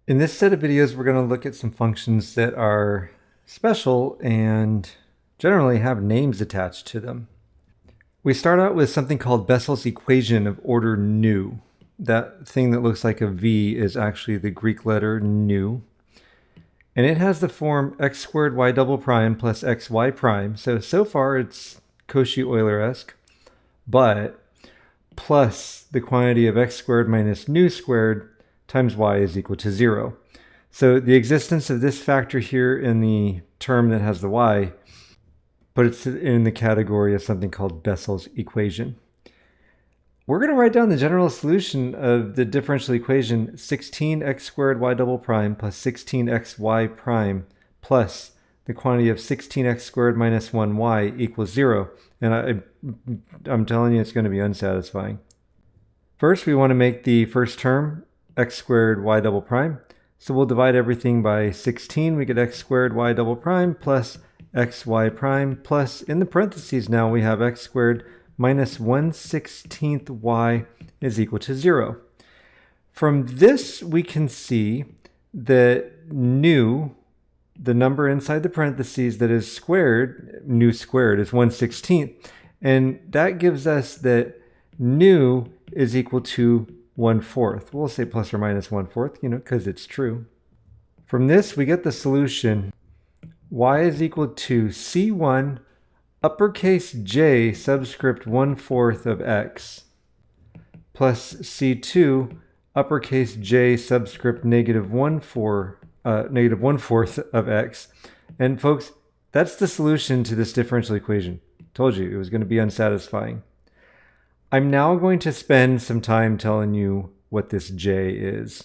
In this set of videos, we're going to look at some functions that are special and generally have names attached to them. We start out with something called Bessel's equation of order nu. That thing that looks like a V is actually the Greek letter nu. And it has the form x squared y double prime plus xy prime. So far it's Cauchy-Euler-esque, but plus the quantity of x squared minus nu squared times y is equal to 0. So the existence of this factor here in the term that has the y, but it's in the category of something called Bessel's equation. We're going to write down the general solution of the differential equation 16x squared y double prime plus 16xy prime plus the quantity of 16x squared minus 1y equals 0. And I'm telling you, it's going to be unsatisfying. First, we want to make the first term x squared y double prime. So we'll divide everything by 16. We get x squared y double prime plus xy prime plus, in the parentheses now, we have x squared minus 1/16 y is equal to 0. From this, we can see that nu, the number inside the parentheses that is squared, nu squared, is 1/16. And that gives us that nu is equal to 1/4. We'll say plus or minus 1/4, because it's true. From this, we get the solution. Y is equal to C1 uppercase J subscript 1/4 of x plus C2 uppercase J subscript negative 1/4 of x. And folks, that's the solution to this differential equation. Told you it was going to be unsatisfying. I'm now going to spend some time telling you what this J is.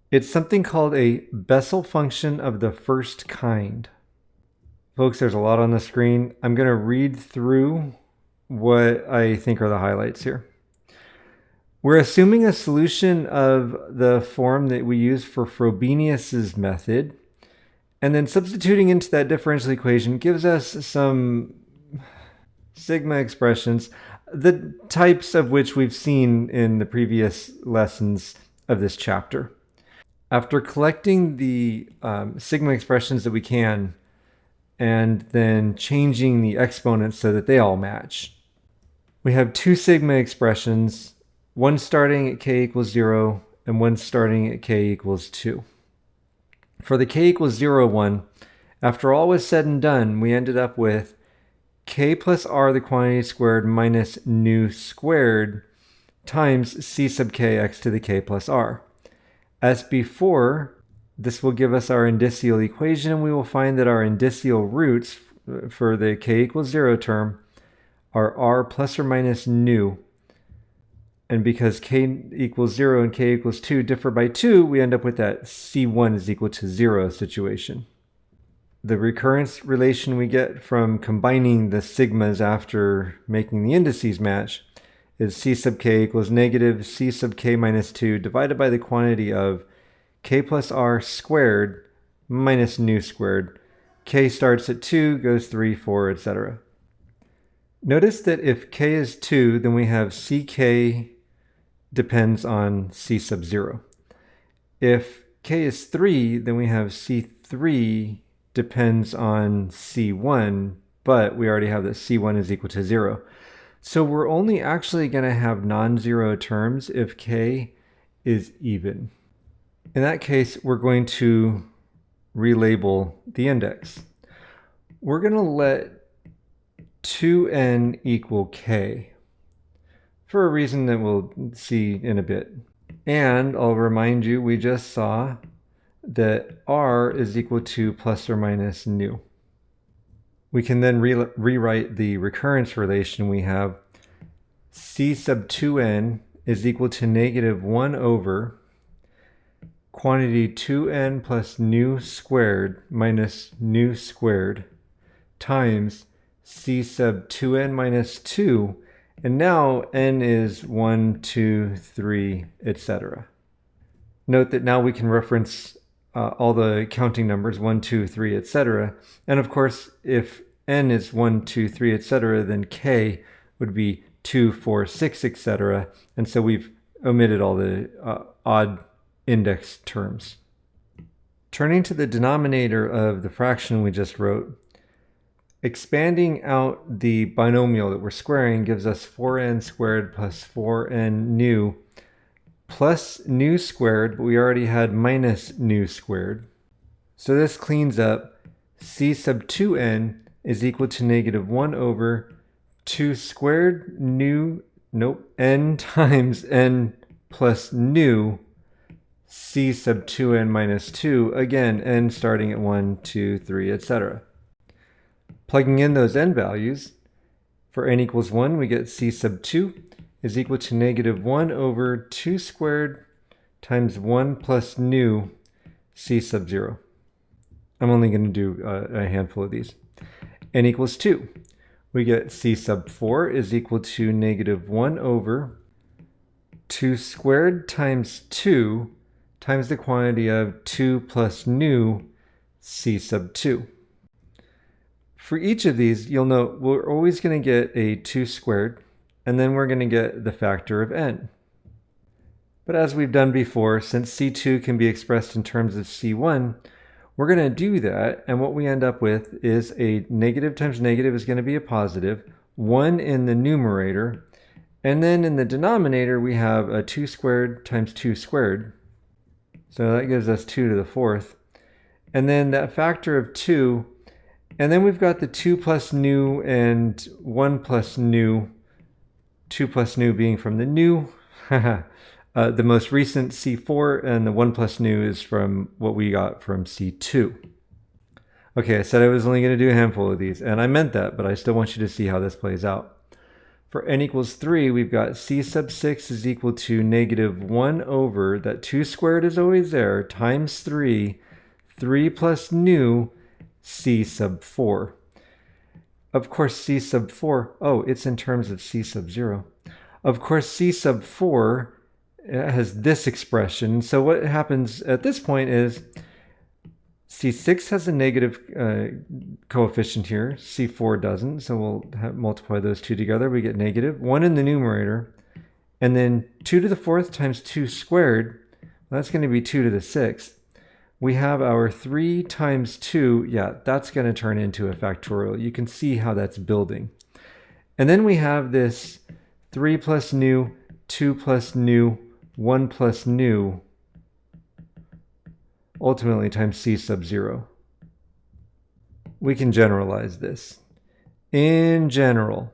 It's something called a Bessel function of the first kind. Folks, there's a lot on the screen. I'm going to read through what I think are the highlights here. We're assuming a solution of the form that we use for Frobenius's method, and then substituting into that differential equation gives us some sigma expressions, the types of which we've seen in the previous lessons of this chapter. After collecting the sigma expressions that we can, and then changing the exponents so that they all match, we have two sigma expressions, one starting at k equals 0 and one starting at k equals 2. For the k equals 0 one, after all was said and done, we ended up with k plus r, the quantity squared, minus nu squared times c sub k x to the k plus r. As before, this will give us our indicial equation, and we will find that our indicial roots for the k equals 0 term are r plus or minus nu. And because k equals 0 and k equals 2 differ by 2, we end up with that c1 is equal to 0 situation. The recurrence relation we get from combining the sigmas after making the indices match is c sub k equals negative c sub k minus 2 divided by the quantity of k plus r squared minus nu squared. K starts at 2, goes 3, 4, etc. Notice that if k is 2, then we have ck depends on c sub 0. If k is 3, then we have c3 depends on c1, but we already have that c1 is equal to 0. So we're only actually going to have non-zero terms if k is even. In that case, we're going to relabel the index. We're going to let 2n equal k for a reason that we'll see in a bit. And I'll remind you, we just saw that r is equal to plus or minus nu. We can then rewrite the recurrence relation. We have c sub 2n is equal to negative 1 over quantity 2n plus nu squared minus nu squared times c sub 2n minus 2. And now n is 1, 2, 3, etc. Note that now we can reference all the counting numbers, 1, 2, 3, etc. And of course, if n is 1, 2, 3, etc., then k would be 2, 4, 6, etc. And so we've omitted all the odd index terms. Turning to the denominator of the fraction we just wrote, expanding out the binomial that we're squaring gives us 4n squared plus 4n nu plus nu squared, but we already had minus nu squared. So this cleans up. C sub 2n is equal to negative 1 over 2 squared n times n plus nu c sub 2n minus 2, again, n starting at 1, 2, 3, etc. Plugging in those n values, for n equals 1, we get c sub 2 is equal to negative 1 over 2 squared times 1 plus nu c sub 0. I'm only going to do a handful of these. N equals 2. We get c sub 4 is equal to negative 1 over 2 squared times 2 times the quantity of 2 plus nu c sub 2. For each of these, you'll note we're always going to get a 2 squared, and then we're going to get the factor of n. But as we've done before, since c2 can be expressed in terms of c1, we're going to do that, and what we end up with is a negative times negative is going to be a positive, 1 in the numerator, and then in the denominator we have a 2 squared times 2 squared, so that gives us 2 to the 4th, and then that factor of 2, and then we've got the 2 plus nu and 1 plus nu, 2 plus nu being from the nu, the most recent C4, and the 1 plus nu is from what we got from C2. Okay, I said I was only going to do a handful of these, and I meant that, but I still want you to see how this plays out. For n equals 3, we've got c sub 6 is equal to negative 1 over, that 2 squared is always there, times 3 plus nu, c sub 4. Of course, c sub 4, oh, it's in terms of c sub 0. Of course, c sub 4 has this expression. So what happens at this point is C6 has a negative coefficient here. C4 doesn't. So we'll multiply those two together. We get negative 1 in the numerator. And then 2 to the 4th times 2 squared. Well, that's going to be 2 to the 6th. We have our 3 times 2. Yeah, that's going to turn into a factorial. You can see how that's building. And then we have this 3 plus nu, 2 plus nu, 1 plus nu, ultimately times c sub 0. We can generalize this. In general,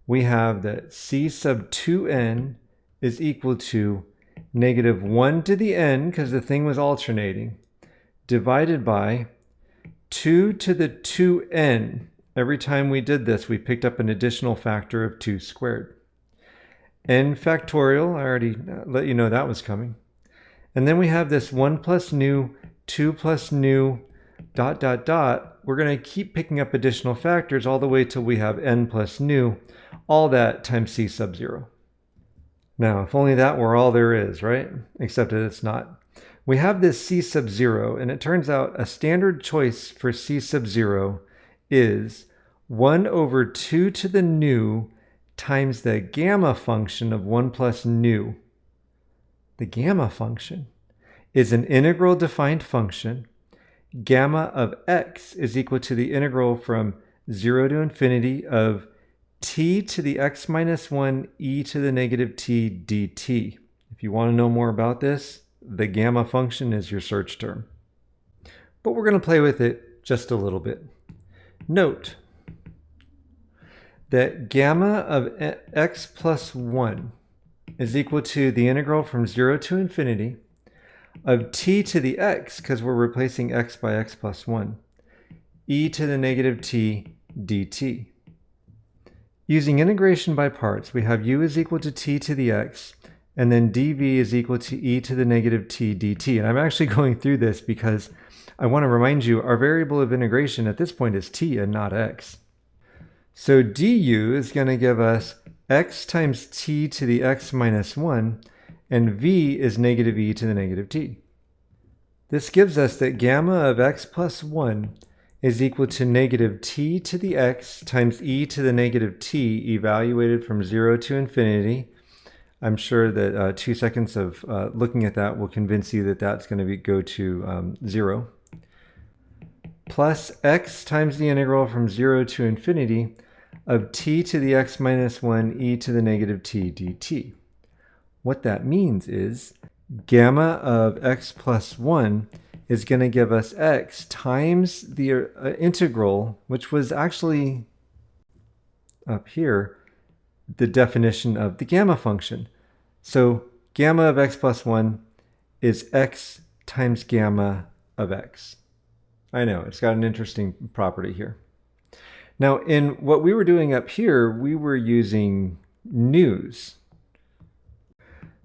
we have that c sub 2n is equal to negative 1 to the n, because the thing was alternating, divided by 2 to the 2n. Every time we did this, we picked up an additional factor of 2 squared. N factorial, I already let you know that was coming. And then we have this 1 plus nu, 2 plus nu, dot, dot, dot. We're going to keep picking up additional factors all the way till we have n plus nu, all that times c sub 0. Now, if only that were all there is, right? Except that it's not. We have this c sub 0, and it turns out a standard choice for c sub 0 is 1 over 2 to the nu times the gamma function of 1 plus nu. The gamma function is an integral defined function. Gamma of x is equal to the integral from 0 to infinity of t to the x minus 1 e to the negative t dt. If you want to know more about this, the gamma function is your search term. But we're going to play with it just a little bit. Note that gamma of x plus 1 is equal to the integral from 0 to infinity of t to the x, because we're replacing x by x plus 1, e to the negative t dt. Using integration by parts, we have u is equal to t to the x, and then dv is equal to e to the negative t dt. And I'm actually going through this because I want to remind you our variable of integration at this point is t and not x. So du is going to give us x times t to the x minus 1, and v is negative e to the negative t. This gives us that gamma of x plus 1 is equal to negative t to the x times e to the negative t evaluated from 0 to infinity I'm sure that 2 seconds of looking at that will convince you that that's going to go to 0. Plus x times the integral from 0 to infinity of t to the x minus 1 e to the negative t dt. What that means is gamma of x plus 1 is going to give us x times the integral, which was actually up here, the definition of the gamma function. So gamma of x plus 1 is x times gamma of x. I know, it's got an interesting property here. Now, in what we were doing up here, we were using nus.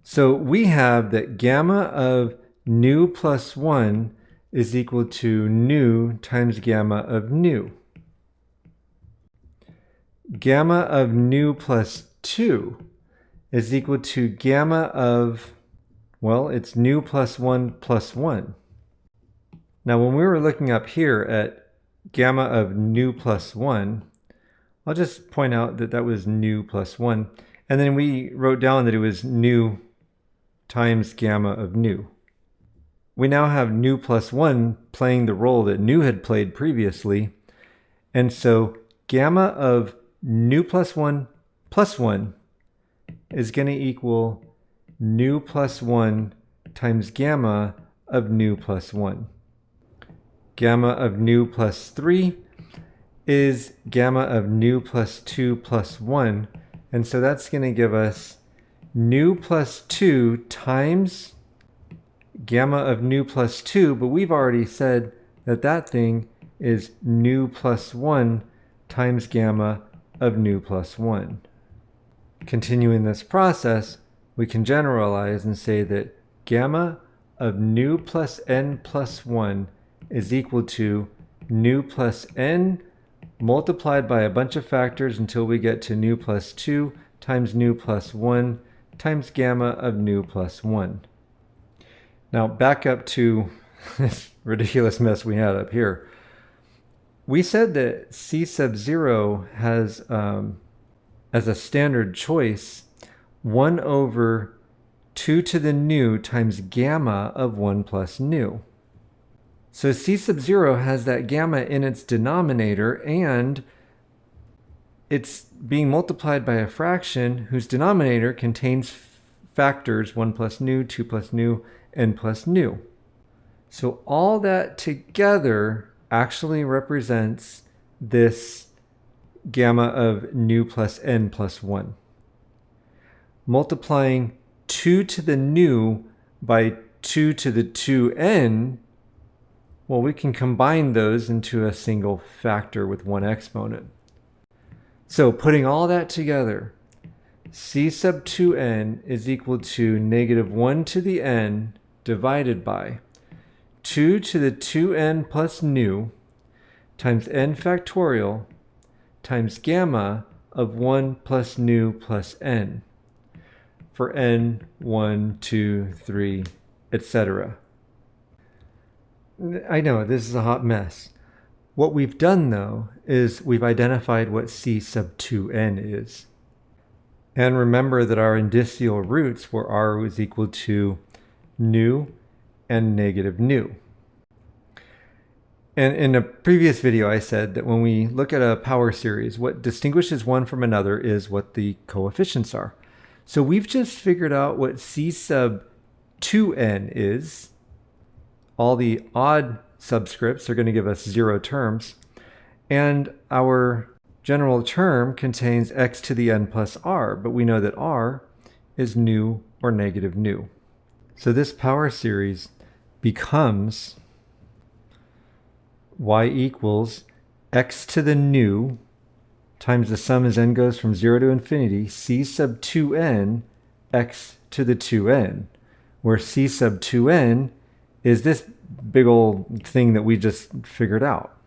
So we have that gamma of nu plus 1 is equal to nu times gamma of nu. Gamma of nu plus 2 is equal to gamma of, well, it's nu plus 1 plus 1. Now, when we were looking up here at gamma of nu plus 1, I'll just point out that that was nu plus 1. And then we wrote down that it was nu times gamma of nu. We now have nu plus 1 playing the role that nu had played previously. And so gamma of nu plus 1 is going to equal nu plus 1 times gamma of nu plus 1. Gamma of nu plus 3 is gamma of nu plus 2 plus 1. And so that's going to give us nu plus 2 times gamma of nu plus 2. But we've already said that that thing is nu plus 1 times gamma of nu plus 1. Continuing this process, we can generalize and say that gamma of nu plus n plus 1 is equal to nu plus n multiplied by a bunch of factors until we get to nu plus 2 times nu plus 1 times gamma of nu plus 1. Now back up to this ridiculous mess we had up here. We said that C sub 0 has, as a standard choice, 1 over 2 to the nu times gamma of 1 plus nu. So C sub 0 has that gamma in its denominator, and it's being multiplied by a fraction whose denominator contains factors 1 plus nu, 2 plus nu, n plus nu. So all that together actually represents this gamma of nu plus n plus 1. Multiplying 2 to the nu by 2 to the 2n, well, we can combine those into a single factor with one exponent. So putting all that together, C sub 2n is equal to negative 1 to the n divided by 2 to the 2n plus nu times n factorial times gamma of 1 plus nu plus n for n, 1, 2, 3, etc. I know, this is a hot mess. What we've done, though, is we've identified what C sub 2n is. And remember that our indicial roots were r was equal to nu and negative nu. And in a previous video, I said that when we look at a power series, what distinguishes one from another is what the coefficients are. So we've just figured out what C sub 2n is. All the odd subscripts are going to give us 0 terms. And our general term contains x to the n plus r, but we know that r is nu or negative nu. So this power series becomes y equals x to the nu times the sum as n goes from 0 to infinity, c sub 2n x to the 2n, where c sub 2n is this big old thing that we just figured out.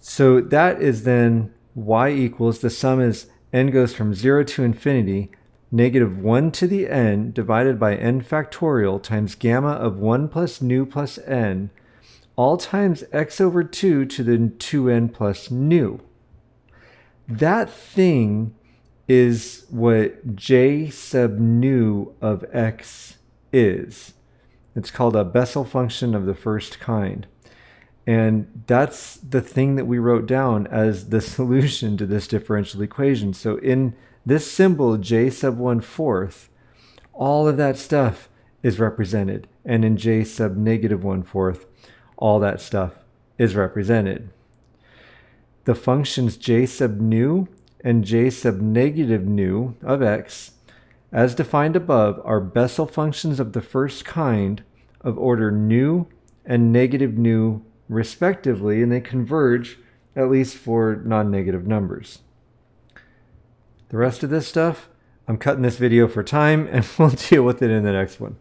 So that is then y equals, the sum as n goes from 0 to infinity, negative 1 to the n divided by n factorial times gamma of 1 plus nu plus n, all times x over 2 to the 2n plus nu. That thing is what j sub nu of x is. It's called a Bessel function of the first kind. And that's the thing that we wrote down as the solution to this differential equation. So in this symbol, j sub 1/4, all of that stuff is represented. And in j sub negative 1/4, all that stuff is represented. The functions j sub nu and j sub negative nu of x, as defined above, are Bessel functions of the first kind of order nu and negative nu respectively, and they converge at least for non-negative numbers. The rest of this stuff, I'm cutting this video for time, and we'll deal with it in the next one.